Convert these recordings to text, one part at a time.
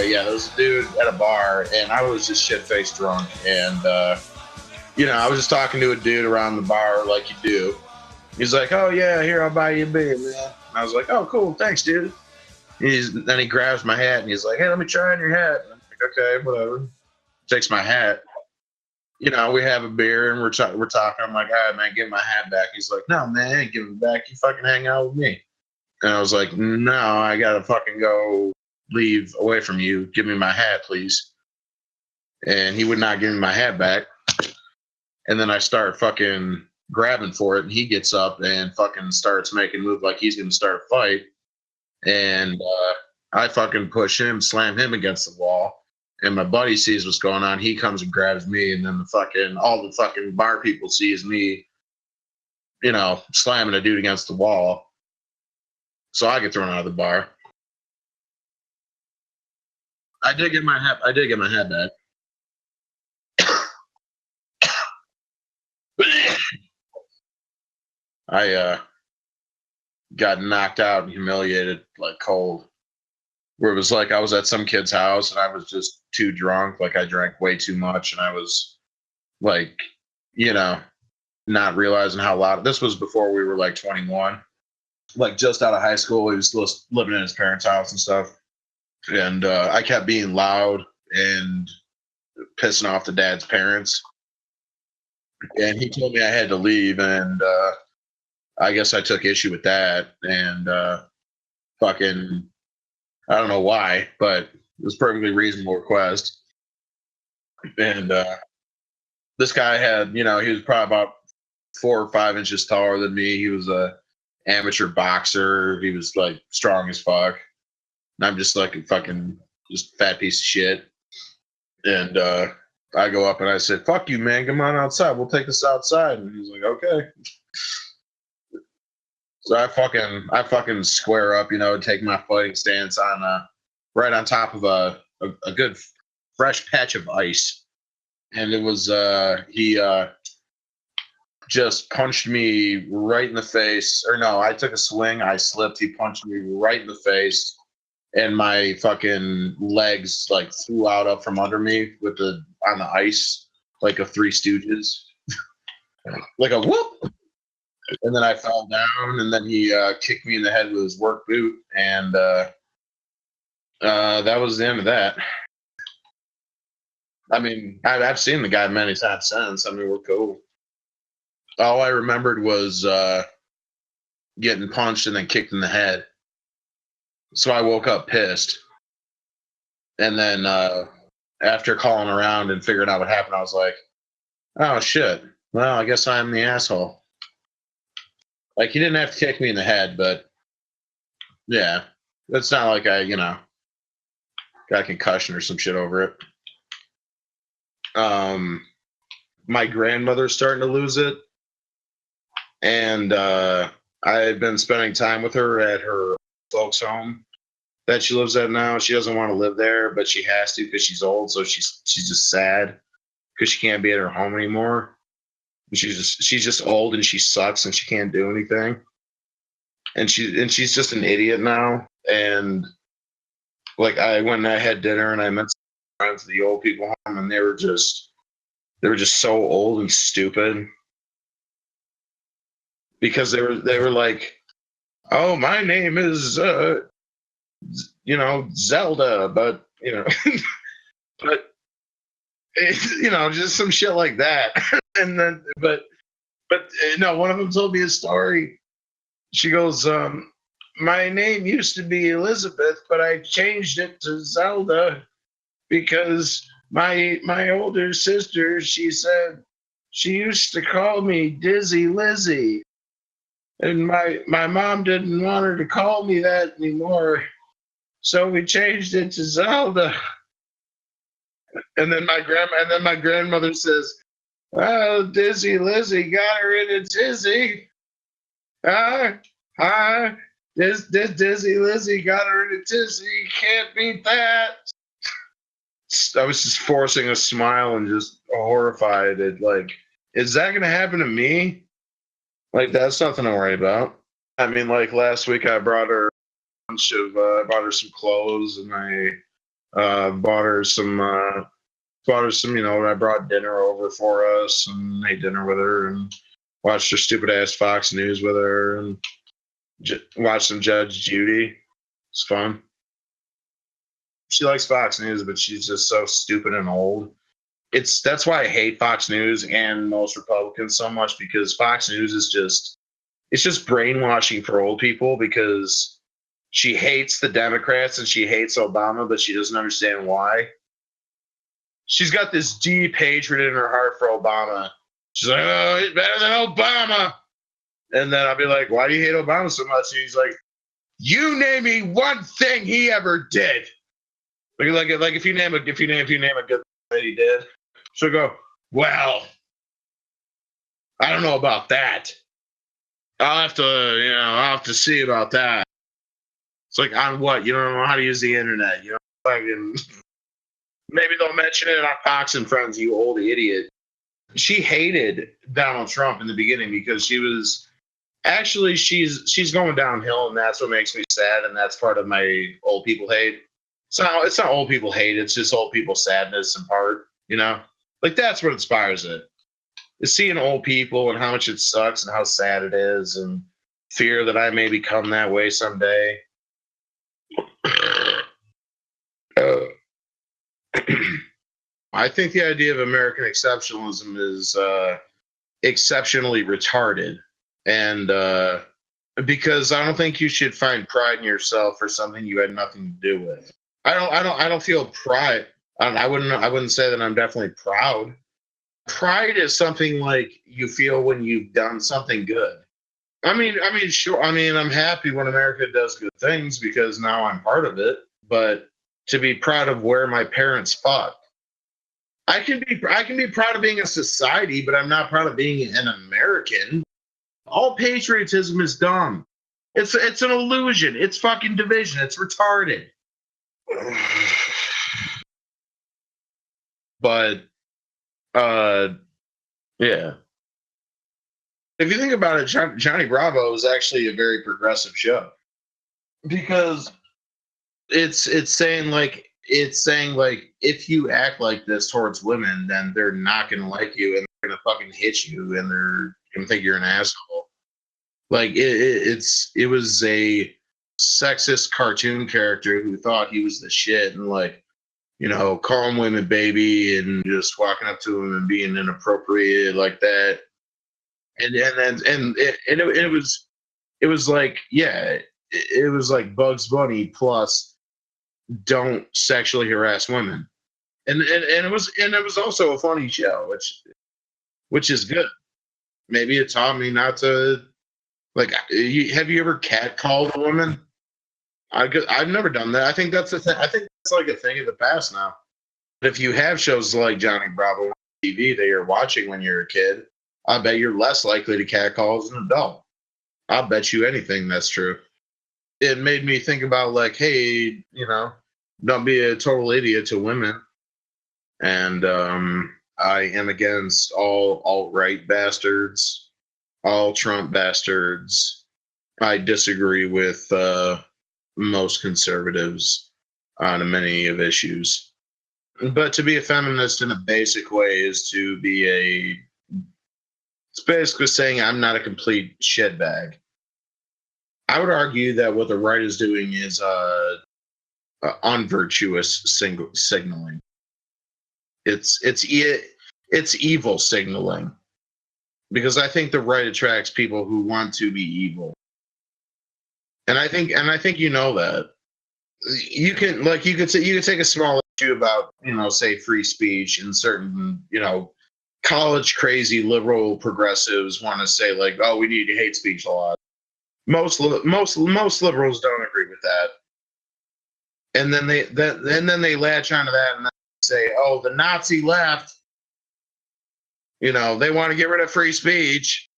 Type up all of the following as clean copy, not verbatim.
yeah, there was a dude at a bar, and I was just shit-faced drunk, and I was just talking to a dude around the bar like you do. He's like, "Oh yeah, here, I'll buy you a beer, man." And I was like, "Oh, cool, thanks, dude." Then he grabs my hat and he's like, "Hey, let me try on your hat." And I'm like, "Okay, whatever." Takes my hat. We have a beer and we're talking. I'm like, "All right, man, give my hat back." He's like, "No, man, I ain't giving it back. You fucking hang out with me." And I was like, "No, I gotta fucking go leave away from you. Give me my hat, please." And he would not give me my hat back. And then I start fucking grabbing for it, and he gets up and fucking starts making a move like he's gonna start a fight. And I fucking push him, slam him against the wall. And my buddy sees what's going on. He comes and grabs me, and then all the fucking bar people sees me, slamming a dude against the wall. So I get thrown out of the bar. I did get my hat. I did get my hat back. I got knocked out and humiliated like cold. Where it was like I was at some kid's house and I was just too drunk. Like I drank way too much and I was like, not realizing how loud. This was before we were like 21, like just out of high school. He was still living in his parents' house and stuff. And I kept being loud and pissing off the dad's parents. And he told me I had to leave. And I guess I took issue with that. And fucking, I don't know why, but it was a perfectly reasonable request. And this guy had, he was probably about 4 or 5 inches taller than me. He was a amateur boxer. He was like strong as fuck. And I'm just like a fucking just fat piece of shit. And I go up and I said, "Fuck you, man. Come on outside. We'll take this outside." And he's like, "Okay." So I fucking square up, take my fighting stance on right on top of a good fresh patch of ice. And it was he just punched me right in the face. Or no, I took a swing, I slipped, he punched me right in the face, and my fucking legs like flew out up from under me on the ice like a Three Stooges. Like a whoop. And then I fell down, and then he kicked me in the head with his work boot, and that was the end of that. I mean, I've seen the guy many times since. I mean, we're cool. All I remembered was getting punched and then kicked in the head. So I woke up pissed. And then after calling around and figuring out what happened, I was like, "Oh, shit. Well, I guess I'm the asshole." Like, he didn't have to kick me in the head, but yeah, it's not like I, got a concussion or some shit over it. My grandmother's starting to lose it. And I've been spending time with her at her folks' home that she lives at now. She doesn't want to live there, but she has to because she's old. So she's just sad because she can't be at her home anymore. She's just old and she sucks and she can't do anything. And she's just an idiot now. And like I went and I had dinner and I met some friends of the old people home, and they were just so old and stupid. Because they were like, "Oh, my name is Zelda," but but just some shit like that. And then but no, one of them told me a story. She goes, "My name used to be Elizabeth, but I changed it to Zelda because my older sister, she said she used to call me Dizzy Lizzy. And my mom didn't want her to call me that anymore. So we changed it to Zelda." And then my grandmother says, "Oh, Dizzy Lizzy got her in a tizzy. This Dizzy Lizzy got her in a tizzy. You can't beat that." I was just forcing a smile and just horrified at like, is that gonna happen to me? Like, that's nothing to worry about. I mean, like last week I brought her I brought her some clothes, and Bought her some, I brought dinner over for us and ate dinner with her and watched her stupid ass Fox News with her and watched some Judge Judy. It's fun. She likes Fox News, but she's just so stupid and old. That's why I hate Fox News and most Republicans so much, because Fox News is just brainwashing for old people, because she hates the Democrats and she hates Obama, but she doesn't understand why. She's got this deep hatred in her heart for Obama. She's like, oh, he's better than Obama. And then I'll be like, why do you hate Obama so much? And he's like, you name me one thing he ever did. Like if you name a good thing that he did, she'll go, well, I don't know about that. I'll have to see about that. It's like, on what? You don't know how to use the internet. You know, fucking. Maybe they'll mention it on Fox and Friends, you old idiot. She hated Donald Trump in the beginning because she's going downhill, and that's what makes me sad, and that's part of my old people hate. It's not old people hate, it's just old people sadness in part, Like, that's what inspires it. Is seeing old people and how much it sucks and how sad it is, and fear that I may become that way someday. I think the idea of American exceptionalism is exceptionally retarded, and because I don't think you should find pride in yourself for something you had nothing to do with. I don't feel pride. I wouldn't say that I'm definitely proud. Pride is something like you feel when you've done something good. I mean, sure. I mean, I'm happy when America does good things because now I'm part of it. But to be proud of where my parents fought, I can be proud of being a society, but I'm not proud of being an American. All patriotism is dumb. It's an illusion. It's fucking division. It's retarded. But yeah. If you think about it, Johnny Bravo is actually a very progressive show, because it's saying like if you act like this towards women, then they're not gonna like you and they're gonna fucking hit you and they're gonna think you're an asshole. Like it was a sexist cartoon character who thought he was the shit and calling women baby and just walking up to them and being inappropriate like that. It was like, yeah, it was like Bugs Bunny plus don't sexually harass women. And it was also a funny show, which is good. Maybe it taught me not to have you ever catcalled a woman? I've never done that. I think that's I think it's like a thing of the past now. But if you have shows like Johnny Bravo on TV that you're watching when you're a kid, I bet you're less likely to catcall as an adult. I'll bet you anything that's true. It made me think about hey, don't be a total idiot to women. And I am against all alt-right bastards, all Trump bastards. I disagree with most conservatives on many of issues. But to be a feminist in a basic way is to be it's basically saying I'm not a complete shitbag. I would argue that what the right is doing is unvirtuous signaling. It's evil signaling, because I think the right attracts people who want to be evil, and I think that you could take a small issue about say free speech, and certain college crazy liberal progressives want to say oh, we need hate speech a lot. Most liberals don't agree with that, and then they latch onto that and say, oh, the Nazi left, they want to get rid of free speech.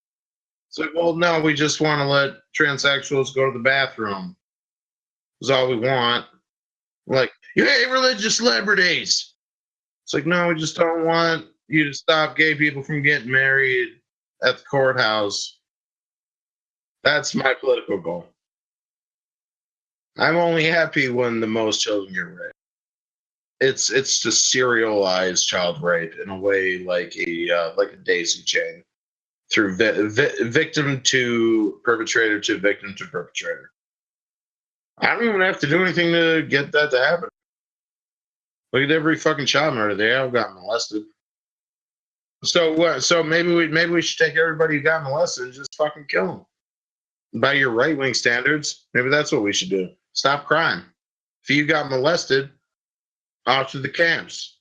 It's like, well, no, we just want to let transsexuals go to the bathroom. That's all we want. Like, you hate religious liberties. It's like, no, we just don't want you to stop gay people from getting married at the courthouse. That's my political goal. I'm only happy when the most children get raped. it's just serialized child rape in a way like a daisy chain through victim to perpetrator to victim to perpetrator. I don't even have to do anything to get that to happen. Look at every fucking child murder. They all got molested. So what? So maybe we should take everybody who got molested and just fucking kill them. By your right wing standards, maybe that's what we should do. Stop crime. If you got molested, off to the camps.